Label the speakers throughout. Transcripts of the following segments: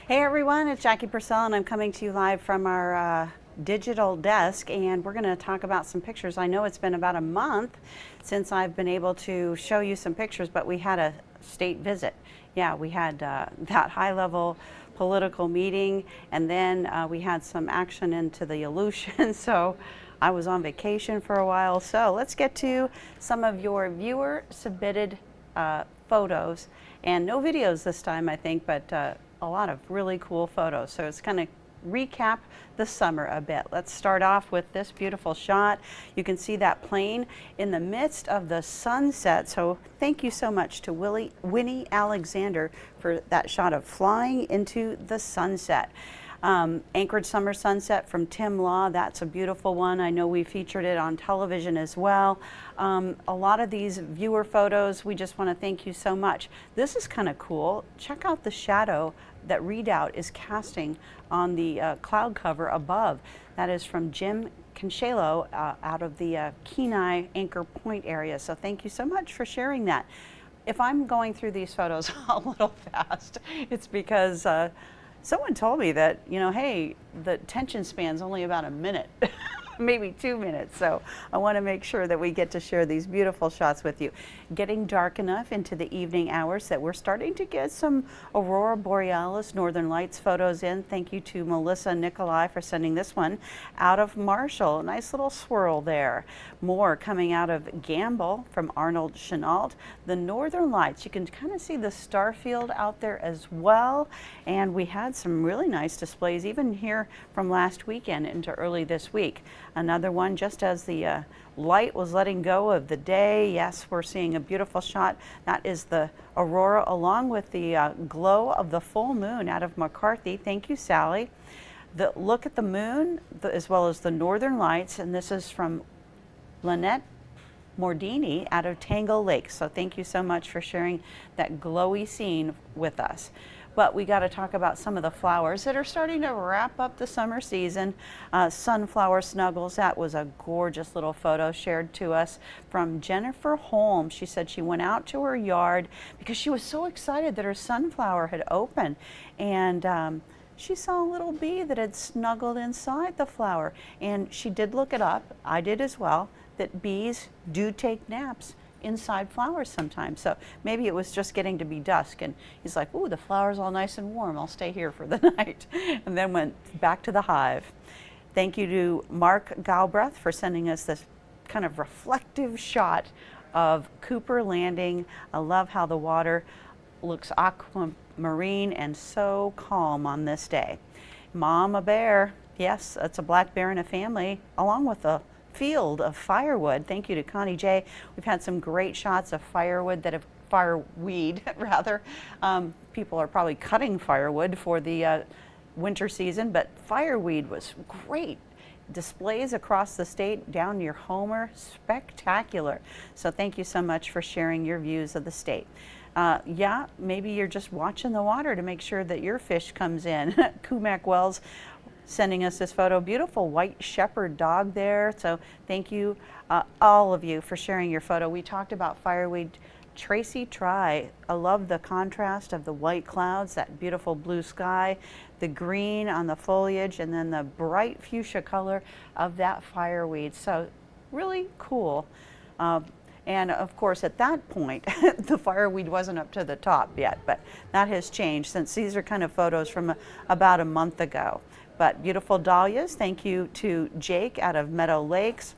Speaker 1: Hey everyone, it's Jackie Purcell and I'm coming to you live from our digital desk, and we're going to talk about some pictures. I know it's been about a month since I've been able to show you some pictures, but we had a state visit. Yeah, we had that high-level political meeting, and then we had some action into the Aleutian, so I was on vacation for a while. So let's get to some of your viewer-submitted photos, and no videos this time, I think, but a lot of really cool photos. So it's kind of recap the summer a bit. Let's start off with this beautiful shot. You can see that plane in the midst of the sunset. So thank you so much to Winnie Alexander for that shot of flying into the sunset. Anchored Summer Sunset from Tim Law. That's a beautiful one. I know we featured it on television as well. A lot of these viewer photos, we just want to thank you so much. This is kind of cool. Check out the shadow that Redoubt is casting on the cloud cover above. That is from Jim Conchalo out of the Kenai Anchor Point area. So thank you so much for sharing that. If I'm going through these photos a little fast, it's because someone told me that, you know, hey, the attention span's only about a minute, maybe 2 minutes. So I want to make sure that we get to share these beautiful shots with you. Getting dark enough into the evening hours that we're starting to get some Aurora Borealis, Northern Lights photos in. Thank you to Melissa Nikolai for sending this one out of Marshall. Nice little swirl there. More coming out of Gamble from Arnold Chenault. The Northern Lights, you can kind of see the star field out there as well. And we had some really nice displays even here from last weekend into early this week. Another one just as the light was letting go of the day. Yes, we're seeing a beautiful shot. That is the aurora along with the glow of the full moon out of McCarthy. Thank you, Sally. The look at the moon as well as the Northern Lights, and this is from Lynette Mordini out of Tangle Lake. So thank you so much for sharing that glowy scene with us. But we got to talk about some of the flowers that are starting to wrap up the summer season. Sunflower snuggles, that was a gorgeous little photo shared to us from Jennifer Holmes. She said she went out to her yard because she was so excited that her sunflower had opened, and she saw a little bee that had snuggled inside the flower, and she did look it up, I did as well, that bees do take naps inside flowers sometimes. So maybe it was just getting to be dusk, and he's like, ooh, the flower's all nice and warm, I'll stay here for the night, and then went back to the hive. Thank you to Mark Galbraith for sending us this kind of reflective shot of Cooper Landing. I love how the water looks aquamarine and so calm on this day. Mama Bear, yes, it's a black bear in a family, along with a field of firewood. Thank you to Connie J. We've had some great shots of firewood that have fireweed rather. People are probably cutting firewood for the winter season, but fireweed was great. Displays across the state down near Homer, spectacular. So thank you so much for sharing your views of the state. Yeah, maybe you're just watching the water to make sure that your fish comes in. Kumac Wells sending us this photo. Beautiful white shepherd dog there. So thank you, all of you, for sharing your photo. We talked about fireweed. Tracy Try, I love the contrast of the white clouds, that beautiful blue sky, the green on the foliage, and then the bright fuchsia color of that fireweed. So really cool. And of course, at that point, the fireweed wasn't up to the top yet, but that has changed since these are kind of photos from about a month ago. But beautiful dahlias, thank you to Jake out of Meadow Lakes.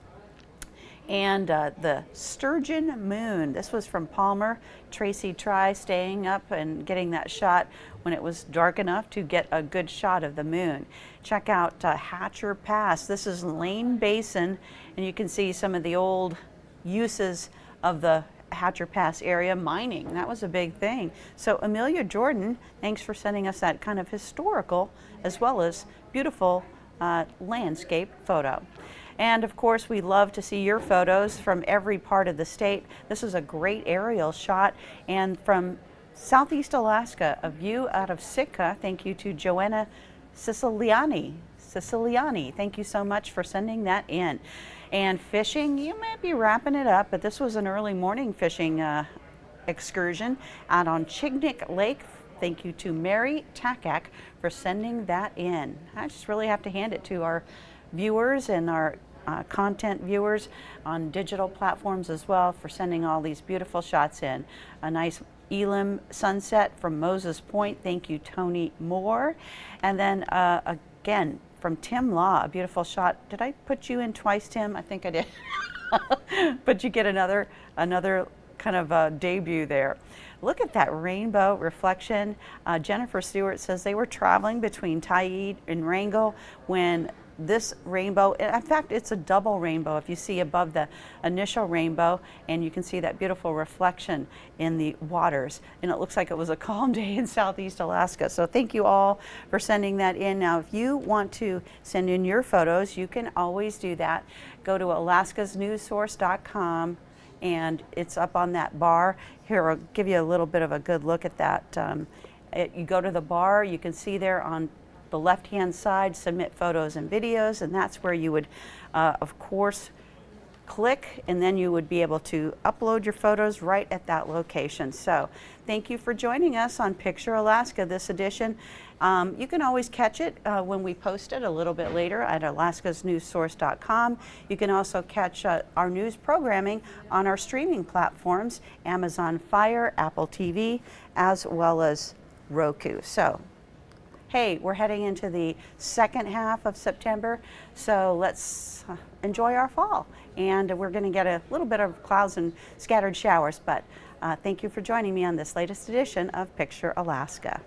Speaker 1: And the sturgeon moon, this was from Palmer. Tracy Try staying up and getting that shot when it was dark enough to get a good shot of the moon. Check out Hatcher Pass. This is Lane Basin, and you can see some of the old uses of the Hatcher Pass area. Mining, that was a big thing. So Amelia Jordan, thanks for sending us that kind of historical as well as beautiful landscape photo. And of course, we love to see your photos from every part of the state. This is a great aerial shot, and from Southeast Alaska, a view out of Sitka. Thank you to Joanna Siciliani. Thank you so much for sending that in. And fishing, you might be wrapping it up, but this was an early morning fishing excursion out on Chignik Lake thank you to Mary Takak for sending that in. I just really have to hand it to our viewers and our content viewers on digital platforms as well for sending all these beautiful shots in. A nice Elim sunset from Moses Point. Thank you, Tony Moore. And then again, from Tim Law, a beautiful shot. Did I put you in twice, Tim? I think I did. But you get another kind of debut there. Look at that rainbow reflection. Jennifer Stewart says they were traveling between Taid and Wrangell when this rainbow, in fact, it's a double rainbow if you see above the initial rainbow, and you can see that beautiful reflection in the waters. And it looks like it was a calm day in Southeast Alaska. So thank you all for sending that in. Now, if you want to send in your photos, you can always do that. Go to alaskasnewssource.com, and it's up on that bar. Here, I'll give you a little bit of a good look at that. You go to the bar, you can see there on the left-hand side, submit photos and videos, and that's where you would, of course, click, and then you would be able to upload your photos right at that location. So thank you for joining us on Picture Alaska this edition. You can always catch it when we post it a little bit later at alaskasnewssource.com. You can also catch our news programming on our streaming platforms, Amazon Fire, Apple TV, as well as Roku. So hey, we're heading into the second half of September, so let's enjoy our fall. And we're going to get a little bit of clouds and scattered showers, but thank you for joining me on this latest edition of Picture Alaska.